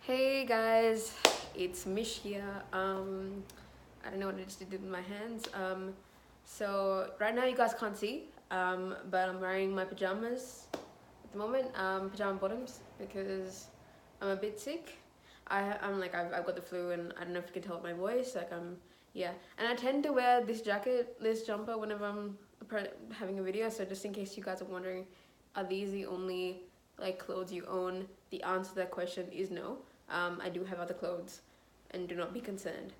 Hey guys, it's Mish here. I don't know what I just did with my hands. So right now you guys can't see, but I'm wearing my pajamas at the moment, pajama bottoms, because I'm a bit sick. I've got the flu, and I don't know if you can tell with my voice. Yeah. And I tend to wear this jumper whenever I'm having a video. So just in case you guys are wondering, are these the only like clothes you own? The answer to that question is no. I do have other clothes, and do not be concerned.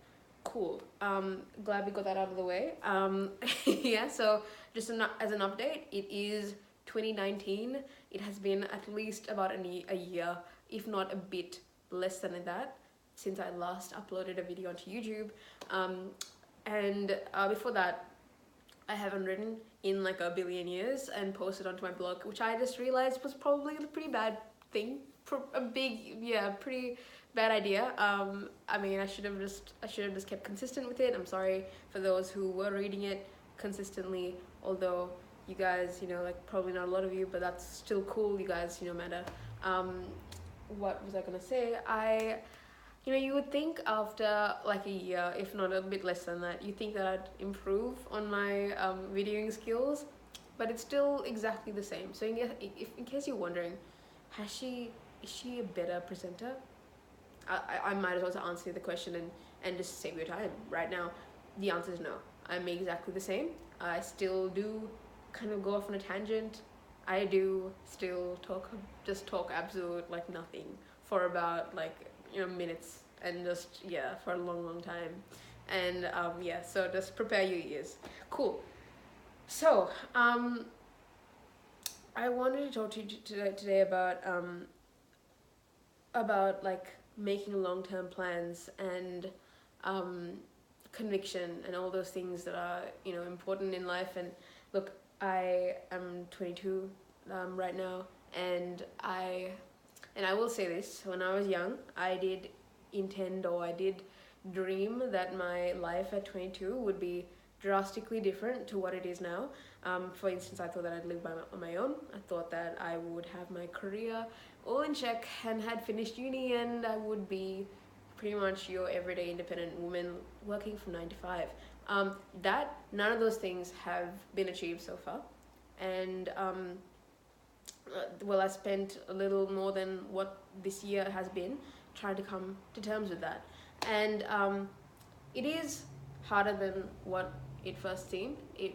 Cool. Glad we got that out of the way. Yeah, so just as an update, it is 2019. It has been at least about a year, if not a bit less than that, since I last uploaded a video onto YouTube. And before that, I haven't written in like a billion years and posted onto my blog, which I just realized was probably a pretty bad thing, pretty bad idea. I mean, I should have just kept consistent with it. I'm sorry for those who were reading it consistently, although you guys, like probably not a lot of you, but that's still cool. You guys, matter. What was I gonna say? You would think after like a year, if not a bit less than that, you think that I'd improve on my videoing skills, but it's still exactly the same. So in case you're wondering, is she a better presenter? I might as well answer the question and just save your time right now. The answer is no. I'm exactly the same. I still do kind of go off on a tangent. I do still talk absolute like nothing for about like minutes, and just for a long time. And so just prepare your ears. Cool. So I wanted to talk to you today about like making long-term plans and conviction and all those things that are important in life. And look, I am 22 right now, and I will say this: when I was young, I did dream that my life at 22 would be drastically different to what it is now. For instance, I thought that I'd live on my own. I thought that I would have my career all in check and had finished uni, and I would be pretty much your everyday independent woman working from 9 to 5. That none of those things have been achieved so far, and I spent a little more than what this year has been trying to come to terms with that, and it is harder than what it first seemed. It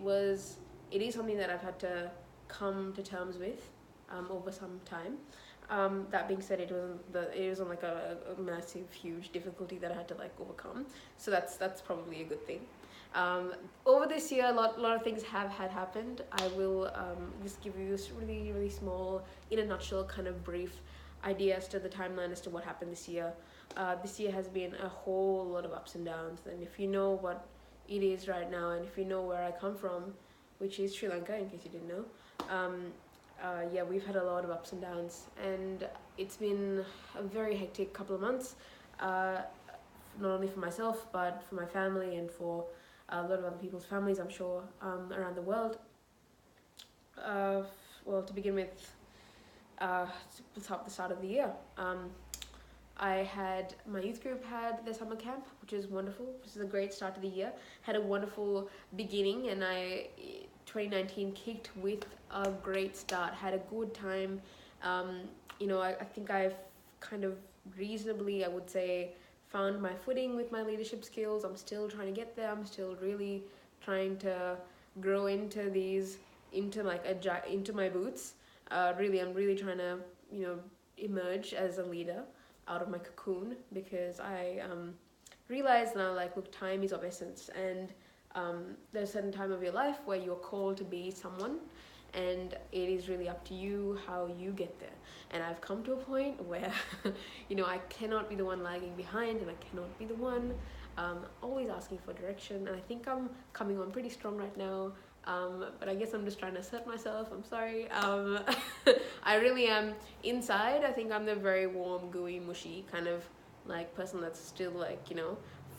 is something that I've had to come to terms with over some time. That being said, it wasn't like a massive, huge difficulty that I had to like overcome. So that's probably a good thing. Over this year, a lot of things have happened. I will just give you this really, really small, in a nutshell, kind of brief idea as to the timeline as to what happened this year. This year has been a whole lot of ups and downs, and if you know what it is right now, and if you know where I come from, which is Sri Lanka, in case you didn't know, we've had a lot of ups and downs, and it's been a very hectic couple of months, not only for myself, but for my family and for a lot of other people's families, I'm sure, around the world. To begin with, the start of the year, my youth group had their summer camp, which is wonderful. This is a great start to the year. Had a wonderful beginning, and 2019 kicked with a great start. Had a good time. I think I've kind of reasonably, I would say, found my footing with my leadership skills. I'm still trying to get there. I'm still really trying to grow into my boots. I'm really trying to, emerge as a leader out of my cocoon, because I realize now, like, look, time is of essence, and there's a certain time of your life where you're called to be someone, and it is really up to you how you get there. And I've come to a point where I cannot be the one lagging behind, and I cannot be the one always asking for direction. And I think I'm coming on pretty strong right now, but I guess I'm just trying to assert myself. I'm sorry. I really am. Inside, I think I'm the very warm, gooey, mushy kind of like person that's still like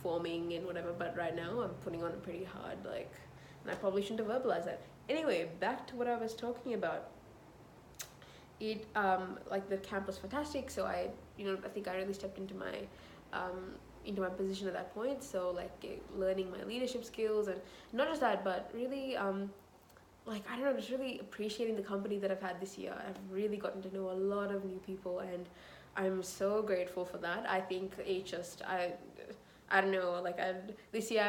forming and whatever, but right now I'm putting on it pretty hard, like, and I probably shouldn't have verbalized that. Anyway, back to what I was talking about. it like the camp was fantastic, so I think I really stepped into my position at that point. So like learning my leadership skills, and not just that, but really like I don't know, just really appreciating the company that I've had this year. I've really gotten to know a lot of new people, and I'm so grateful for that. I think it just I don't know, like this year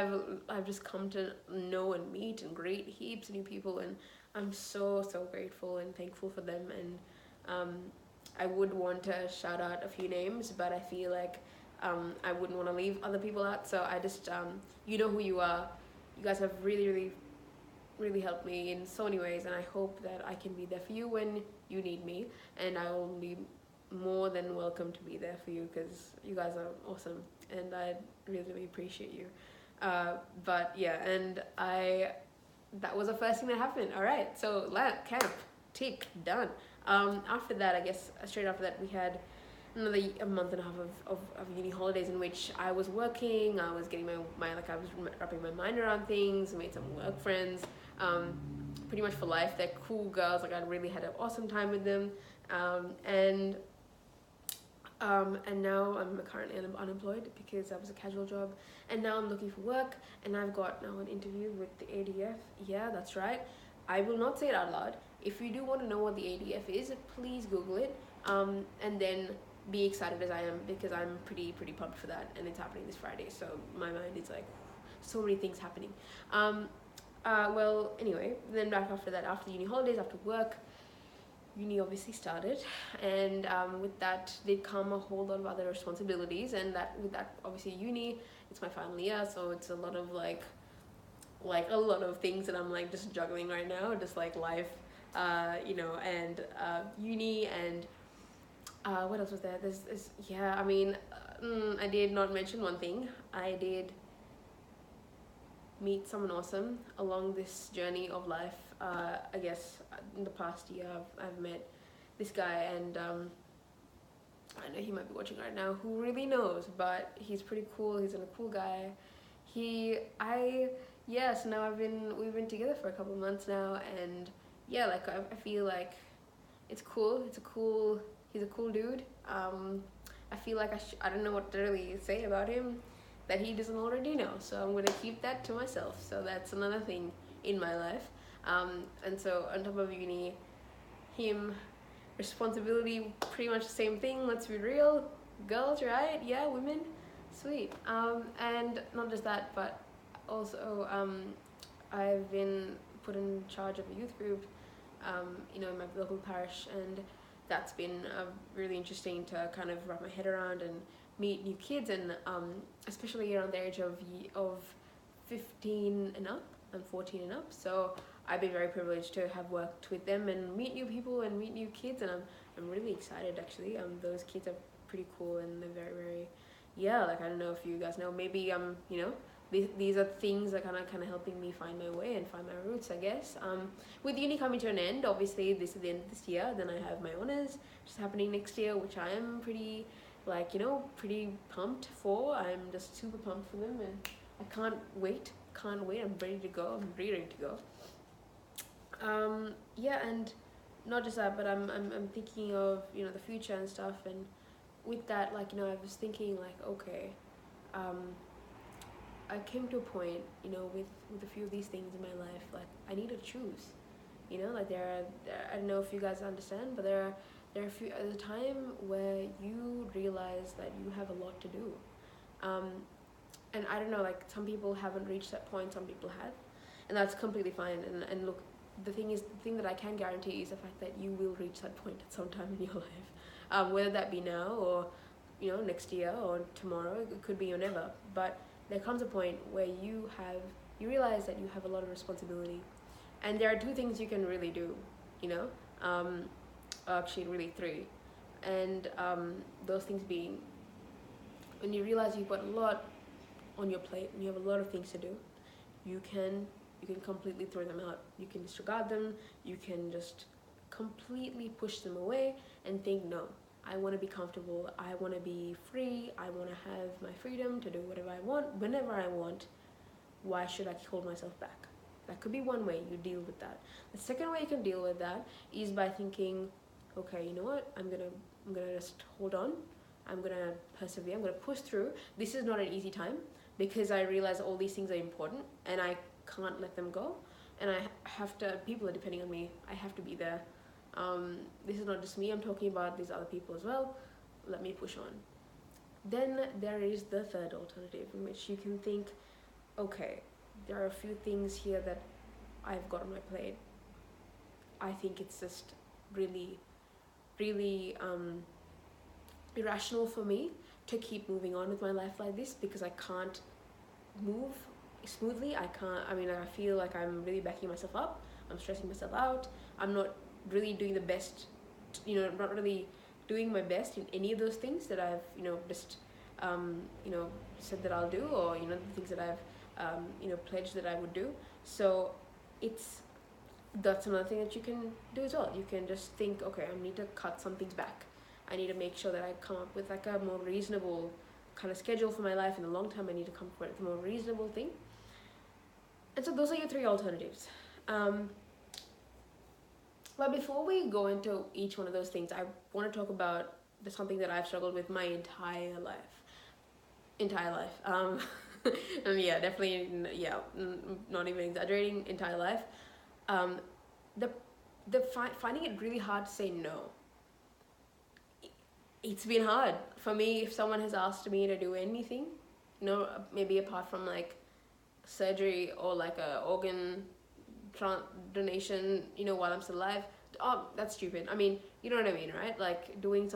I've just come to know and meet and greet heaps of new people, and I'm so grateful and thankful for them. And um, I would want to shout out a few names, but I feel like I wouldn't want to leave other people out. So I just you know who you are. You guys have really helped me in so many ways, and I hope that I can be there for you when you need me, and I will be more than welcome to be there for you, because you guys are awesome and I really appreciate you. But yeah, and that was the first thing that happened. All right, so camp tick done. After that, I guess straight after that, we had another a month and a half of uni holidays, in which I was working. I was getting my like I was wrapping my mind around things, made some work friends, pretty much for life. They're cool girls. Like I really had an awesome time with them, and now I'm currently unemployed because that was a casual job, and now I'm looking for work, and I've got now an interview with the ADF. Yeah, that's right. I will not say it out loud. If you do want to know what the ADF is, please Google it, and then be excited as I am, because I'm pretty pumped for that, and it's happening this Friday. So my mind is like so many things happening. Well, anyway, then back after that, after the uni holidays, after work, uni obviously started, and with that did come a whole lot of other responsibilities, and with that obviously uni, it's my final year, so it's a lot of like a lot of things that I'm like just juggling right now, just like life, and uni, and what else was there? There's yeah, I mean, I did not mention one thing. I did meet someone awesome along this journey of life. I guess in the past year I've met this guy, and I know he might be watching right now, who really knows, but he's pretty cool. He's a cool guy. So now we've been together for a couple of months now, and yeah, like I feel like it's cool. He's a cool dude. I feel like I don't know what to really say about him that he doesn't already know, so I'm gonna keep that to myself. So that's another thing in my life. And so on top of uni, him, responsibility, pretty much the same thing. Let's be real, girls, right? Yeah, women, sweet. And not just that, but also I've been put in charge of a youth group, in my local parish, and that's been really interesting to kind of wrap my head around and meet new kids, and especially around the age of 15 and up and 14 and up. So I've been very privileged to have worked with them and meet new people and meet new kids, and I'm really excited actually. Those kids are pretty cool, and they're very yeah, like I don't know if you guys know, maybe these are things that kind of helping me find my way and find my roots, I guess. With uni coming to an end, obviously this is the end of this year, then I have my honours, which is happening next year, which I am pretty pretty pumped for. I'm just super pumped for them, and I can't wait. I'm ready to go. Yeah, and not just that, but I'm thinking of the future and stuff, and with that, I was thinking okay, I came to a point, with a few of these things in my life, I need to choose. There I don't know if you guys understand, but there's a time where you realize that you have a lot to do. And I don't know, some people haven't reached that point, some people have, and that's completely fine. And look, the thing that I can guarantee is the fact that you will reach that point at some time in your life, whether that be now or next year or tomorrow. It could be whenever, but there comes a point where you realize that you have a lot of responsibility, and there are two things you can really do, actually really three, and those things being, when you realize you've got a lot on your plate and you have a lot of things to do, you can completely throw them out. You can disregard them. You can just completely push them away and think, no, I want to be comfortable. I want to be free. I want to have my freedom to do whatever I want, whenever I want. Why should I hold myself back? That could be one way you deal with that. The second way you can deal with that is by thinking, okay, you know what, I'm gonna just hold on, I'm gonna persevere, I'm gonna push through. This is not an easy time, because I realize all these things are important and I can't let them go, and I have to, people are depending on me, I have to be there. This is not just me I'm talking about, these other people as well. Let me push on. Then there is the third alternative, in which you can think, okay, there are a few things here that I've got on my plate. I think it's just really, really irrational for me to keep moving on with my life like this, because I can't move smoothly. I feel like I'm really backing myself up. I'm stressing myself out. I'm not really doing the best, not really doing my best in any of those things that I've, just, said that I'll do, or, the things that I've, pledged that I would do. So that's another thing that you can do as well. You can just think, okay, I need to cut some things back. I need to make sure that I come up with like a more reasonable kind of schedule for my life in the long term. I need to come up with a more reasonable thing. And so those are your three alternatives. But before we go into each one of those things, I want to talk about something that I've struggled with my entire life. Yeah, definitely, yeah, not even exaggerating, entire life. Finding it really hard to say no. It's been hard for me. If someone has asked me to do anything, maybe apart from like surgery or like a organ donation, while I'm still alive, oh, that's stupid. I mean, you know what I mean, right? Like doing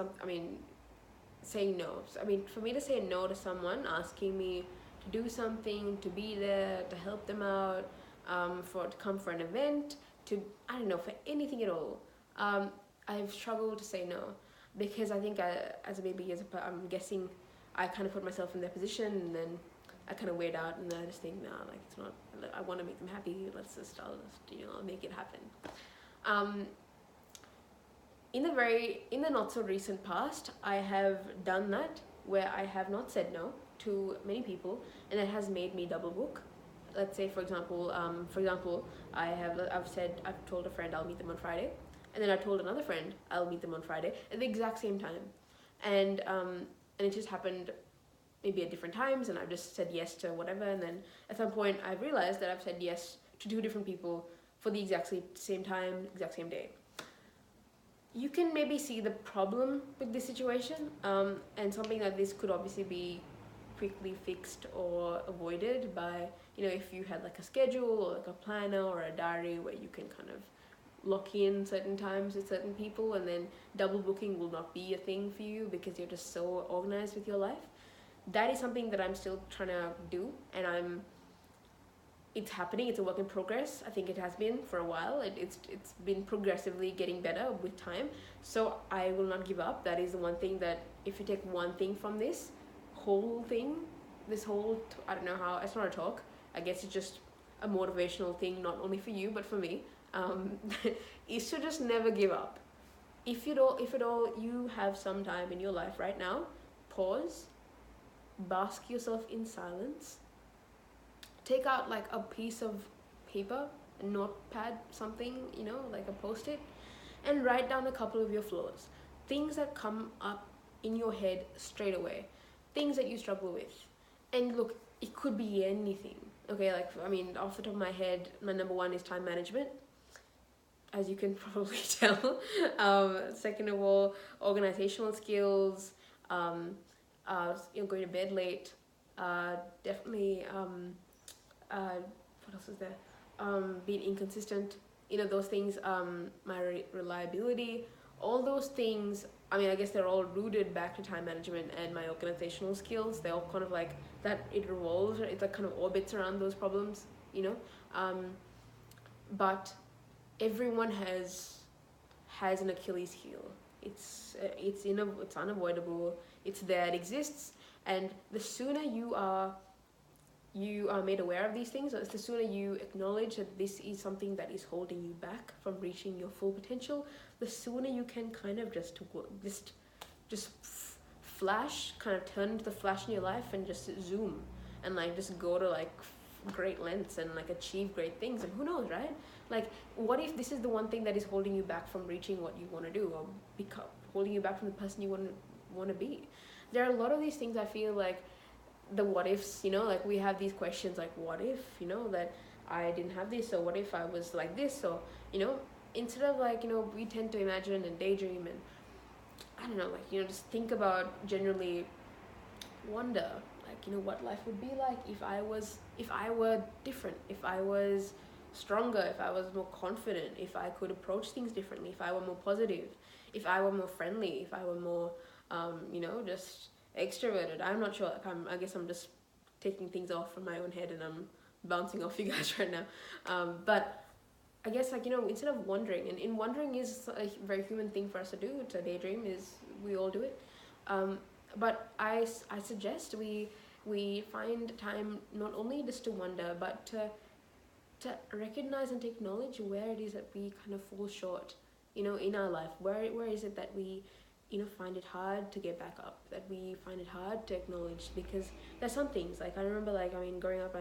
saying no. So, for me to say no to someone asking me to do something, to be there, to help them out, to come for an event, for anything at all, I've struggled to say no, because I think as a baby, I'm guessing I kind of put myself in their position, and then I kind of weighed out, and I just think, nah, like it's not. I want to make them happy. I'll make it happen. In the not so recent past, I have done that, where I have not said no to many people, and it has made me double book. Let's say, for example, I've told a friend I'll meet them on Friday, and then I told another friend I'll meet them on Friday at the exact same time, and it just happened maybe at different times, and I've just said yes to whatever, and then at some point I've realized that I've said yes to two different people for the exact same time, exact same day. You can maybe see the problem with this situation, and something like this could obviously be quickly fixed or avoided by, if you had like a schedule or like a planner or a diary where you can kind of lock in certain times with certain people, and then double booking will not be a thing for you because you're just so organized with your life. That is something that I'm still trying to do, and it's happening. It's a work in progress. I think it has been for a while. It's been progressively getting better with time. So I will not give up. That is the one thing that, if you take one thing from this whole thing, I don't know how, it's not a talk. I guess it's just a motivational thing, not only for you, but for me, is to just never give up. If at all you have some time in your life right now, pause, bask yourself in silence, take out like a piece of paper, a notepad, something, like a post-it, and write down a couple of your flaws, things that come up in your head straight away, things that you struggle with. And look, it could be anything, okay? Off the top of my head, my number one is time management, as you can probably tell. Second of all, organizational skills, going to bed late, definitely, what else is there? Being inconsistent, those things, my reliability, all those things. I guess they're all rooted back to time management and my organizational skills. They're all kind of like that. It like kind of orbits around those problems, but everyone has an Achilles heel. It's unavoidable. It's there. It exists. And the sooner you are made aware of these things, the sooner you acknowledge that this is something that is holding you back from reaching your full potential, the sooner you can kind of just flash, kind of turn into the flash in your life and just zoom and like just go to like great lengths and like achieve great things. And who knows, right? Like, what if this is the one thing that is holding you back from reaching what you want to do, or become holding you back from the person you want to be? There are a lot of these things I feel like the what ifs, like we have these questions like, what if, that I didn't have this, or what if I was like this, or, instead of like, we tend to imagine and daydream and I don't know, like, just think about generally wonder, like, what life would be like if I were different, if I was stronger, if I was more confident, if I could approach things differently, if I were more positive, if I were more friendly, if I were more, just extroverted. I'm not sure. Like, I guess I'm just taking things off from my own head and I'm bouncing off you guys right now. But I guess, like, instead of wondering, and in wondering is a very human thing for us to do, to daydream, is we all do it. But I suggest we find time not only just to wonder, but to recognize and take knowledge where it is that we kind of fall short, in our life. Where is it that we, find it hard to get back up, that we find it hard to acknowledge? Because there's some things, like, I remember, like, growing up,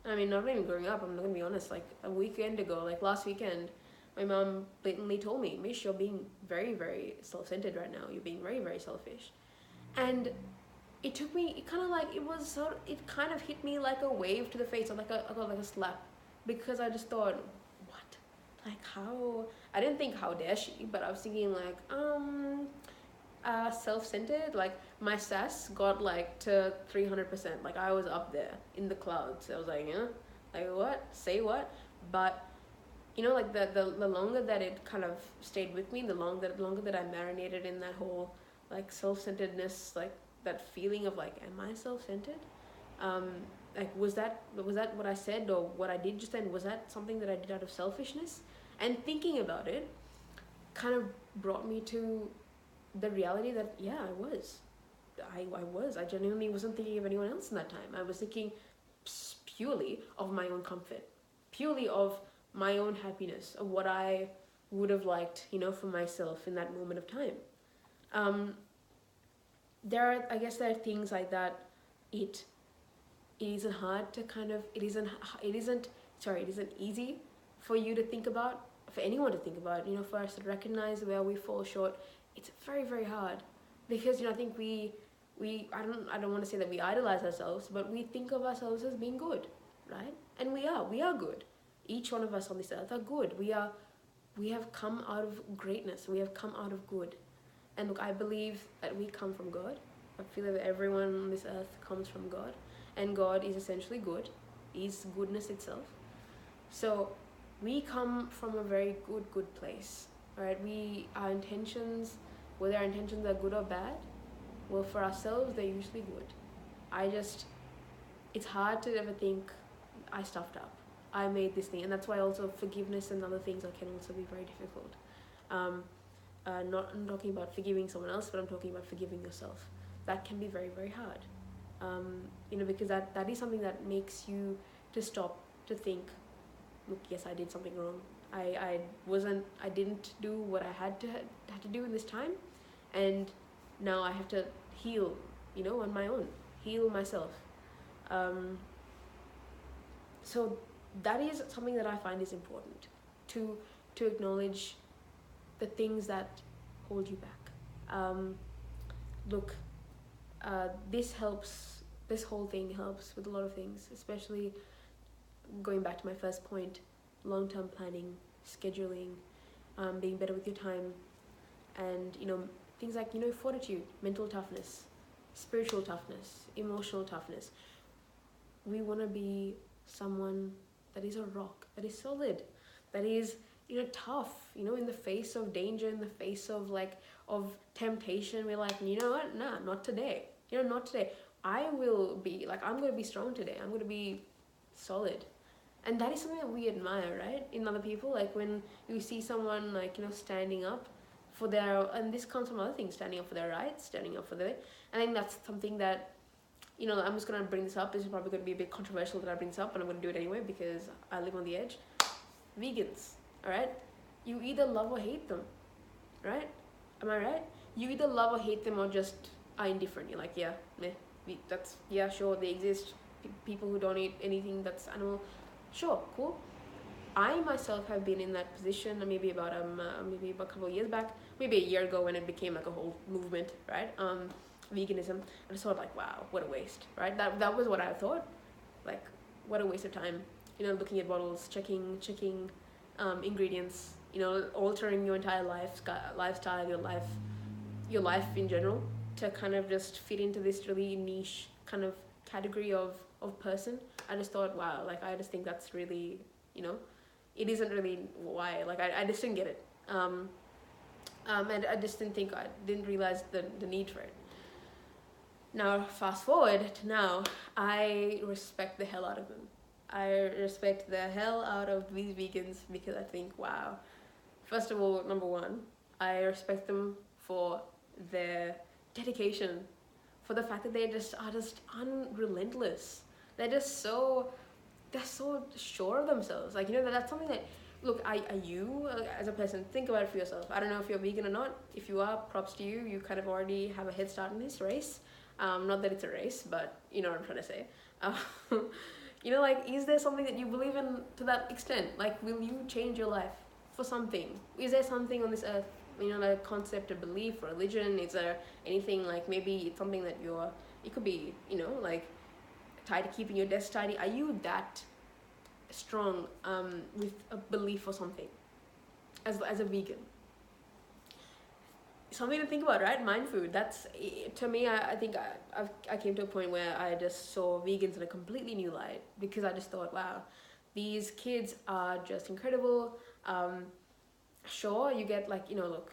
not even growing up, I'm not gonna be honest, like, a weekend ago, like last weekend, my mom blatantly told me, Mish, you're being very, very self-centered right now. You're being very, very selfish. And it took me, it kind of hit me like a wave to the face, or like I got like a slap, because I just thought, what? Like, how? I didn't think, how dare she, but I was thinking, like, self-centered, like, my sass got like to 300%, like, I was up there in the clouds. I was like, like, what? Say what? But, like, the longer that it kind of stayed with me, the longer that I marinated in that whole, like, self-centeredness, like, that feeling of, like, am I self-centered? Like, was that what I said or what I did just then, was that something that I did out of selfishness? And thinking about it kind of brought me to the reality that, yeah, I genuinely wasn't thinking of anyone else in that time. I was thinking purely of my own comfort, purely of my own happiness, of what I would have liked, for myself in that moment of time. I guess there are things like that. It isn't hard to kind of, it isn't easy for you to think about, for anyone to think about, for us to recognize where we fall short. It's very, very hard, because, I think I don't want to say that we idolize ourselves, but we think of ourselves as being good, right? And we are good. Each one of us on this earth are good. We have come out of greatness. We have come out of good. And look, I believe that we come from God. I feel that everyone on this earth comes from God. And God is essentially good. He's goodness itself. So we come from a very good place. Alright? Our intentions, whether our intentions are good or bad, well, for ourselves, they're usually good. It's hard to ever think, I stuffed up, I made this thing. And that's why also forgiveness and other things can also be very difficult. I'm talking about forgiving someone else, but I'm talking about forgiving yourself. That can be very, very hard. Because that is something that makes you to stop, to think, look, yes, I did something wrong. I didn't do what I had to do in this time, and now I have to heal, on my own, heal myself. So that is something that I find is important, to acknowledge the things that hold you back. Look, this whole thing helps with a lot of things, especially going back to my first point, long-term planning, scheduling, being better with your time, and, things like, fortitude, mental toughness, spiritual toughness, emotional toughness. We want to be someone that is a rock, that is solid, that is, tough, in the face of danger, in the face of, like, of temptation. We're like, you know what? Nah, not today. Not today. I'm going to be strong today. I'm going to be solid. And that is something that we admire, right? In other people, like, when you see someone, like, standing up for their, and this comes from other things, standing up for their rights, standing up for their, I think that's something that, I'm just going to bring this up. This is probably going to be a bit controversial that I bring this up, but I'm going to do it anyway because I live on the edge. Vegans, all right? You either love or hate them, right? Am I right? You either love or hate them, or just are indifferent. You're like, yeah, meh, sure, they exist. People who don't eat anything that's animal, sure, cool. I myself have been in that position maybe about a couple of years back, maybe a year ago, when it became like a whole movement, right? Veganism. I just thought like, wow, what a waste, right? That was what I thought, like, what a waste of time. Looking at bottles, checking ingredients. Altering your entire lifestyle, your life in general, to kind of just fit into this really niche kind of category of person. I just thought, wow, like, I just think that's really, it isn't really why. Like, I just didn't get it. And I just didn't realize the need for it. Now, fast forward to now, I respect the hell out of them. I respect the hell out of these vegans, because I think, wow, first of all, number one, I respect them for their dedication, for the fact that they are just unrelentless. They're so sure of themselves. Like, that's something that, look, are you, as a person, think about it for yourself. I don't know if you're vegan or not. If you are, props to you. You kind of already have a head start in this race. Not that it's a race, but you know what I'm trying to say. Like, is there something that you believe in to that extent? Like, will you change your life for something? Is there something on this earth, like, concept of belief, religion? Is there anything, like, maybe it's something that it could be, like, tied to keeping your desk tidy? Are you that strong with a belief or something as a vegan? Something to think about, right? Mind food. That's, to me, I think I came to a point where I just saw vegans in a completely new light, because I just thought, wow, these kids are just incredible. Sure, you get, like, look,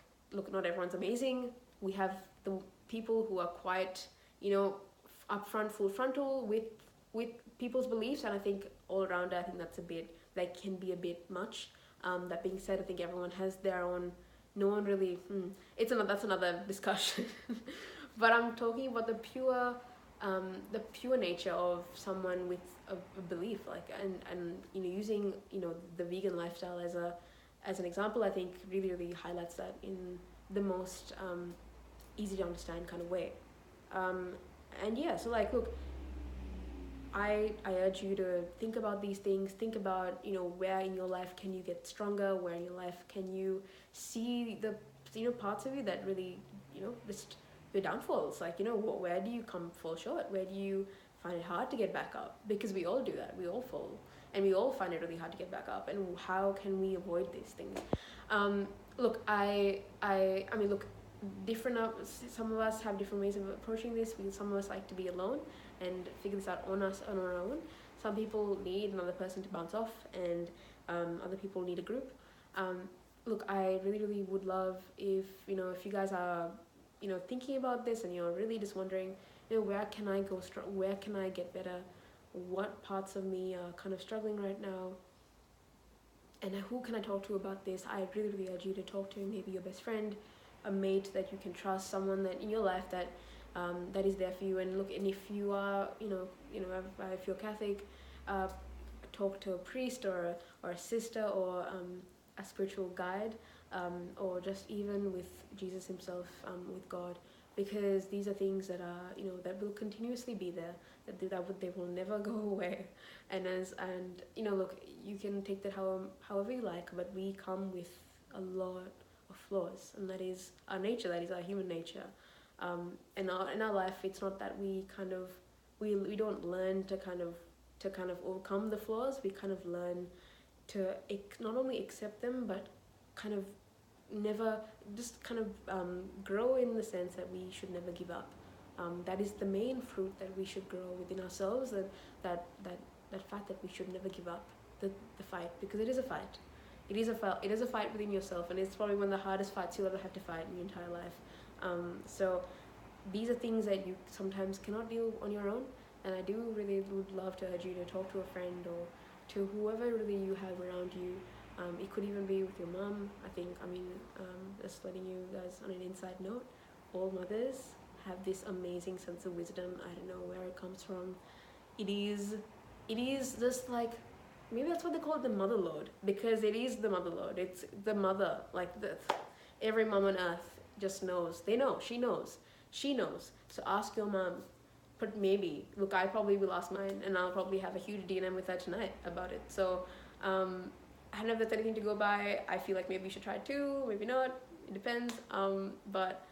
not everyone's amazing. We have the people who are quite, upfront, full frontal with people's beliefs, and I think all around, I think that can be a bit much. That being said, I think everyone has their own. No one really. That's another discussion. But I'm talking about the pure nature of someone with a belief, like, and using the vegan lifestyle as an example. I think really, really highlights that in the most easy to understand kind of way. And yeah, so, like, look, I urge you to think about these things. Think about, where in your life can you get stronger? Where in your life can you see the, parts of you that really, just your downfalls? Like, where do you fall short? Where do you find it hard to get back up? Because we all do that. We all fall. And we all find it really hard to get back up. And how can we avoid these things? Look, I mean, look, some of us have different ways of approaching this. Some of us like to be alone and figure this out on our own. Some people need another person to bounce off, and other people need a group. Look, I really, really would love if you guys are thinking about this, and you're really just wondering, where can I go strong? Where can I get better? What parts of me are kind of struggling right now? And who can I talk to about this? I really, really urge you to talk to maybe your best friend, a mate that you can trust, someone that in your life that that is there for you. And look, and if you are, if you're Catholic, talk to a priest or a sister or a spiritual guide, or just even with Jesus himself, with God, because these are things that are, that will continuously be there, that they will never go away. And look, you can take that however you like, but we come with a lot of flaws, and that is our nature, that is our human nature. In our life, it's not that we don't learn to kind of overcome the flaws. We kind of learn to not only accept them, but kind of never just kind of grow, in the sense that we should never give up. That is the main fruit that we should grow within ourselves. That fact that we should never give up the fight, because it is a fight. It is a fight within yourself, and it's probably one of the hardest fights you'll ever have to fight in your entire life. So these are things that you sometimes cannot do on your own, and I do really would love to urge you to talk to a friend or to whoever really you have around you. It could even be with your mom. Just letting you guys on an inside note, all mothers have this amazing sense of wisdom. I don't know where it comes from. It is just like, maybe that's what they call it, the mother lode, because it is the mother lode. It's the mother, like every mom on earth just knows. She knows. So ask your mom. But maybe, look, I probably will ask mine, and I'll probably have a huge DM with her tonight about it. So I don't know if that's anything to go by. I feel like maybe you should try it too, maybe not. It depends. But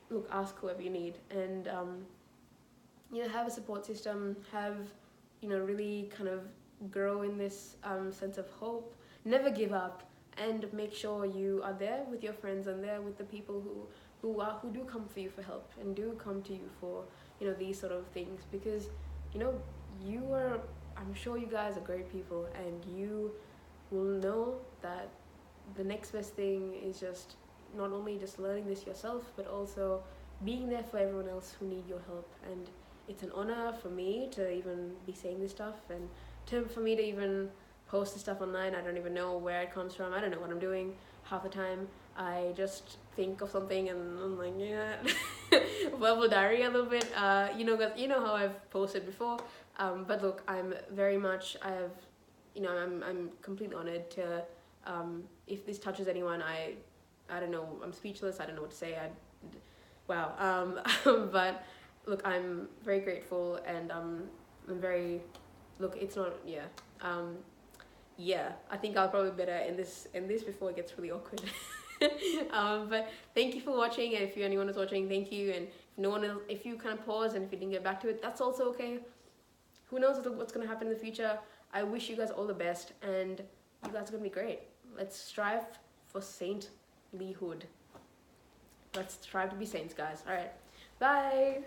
look, ask whoever you need, and have a support system. Have really kind of grow in this sense of hope. Never give up, and make sure you are there with your friends and there with the people who do come for you for help and do come to you for these sort of things, because you are. I'm sure you guys are great people, and you will know that the next best thing is just not only just learning this yourself, but also being there for everyone else who need your help. And it's an honor for me to even be saying this stuff, and for me to even post this stuff online. I don't even know where it comes from. I don't know what I'm doing half the time. I just think of something and I'm like, yeah, verbal diary a little bit. How I've posted before. But look, I'm very much. I'm completely honored to. If this touches anyone, I don't know. I'm speechless. I don't know what to say. Wow. But look, I'm very grateful, and I'm very. Look, it's not. Yeah. Yeah. I think I'll probably better end this before it gets really awkward. But thank you for watching, and if anyone is watching, thank you. And if you kind of pause and if you didn't get back to it, that's also okay. Who knows what's gonna happen in the future? I wish you guys all the best, and you guys are gonna be great. Let's strive for saintlyhood. Let's strive to be saints, guys. All right, bye.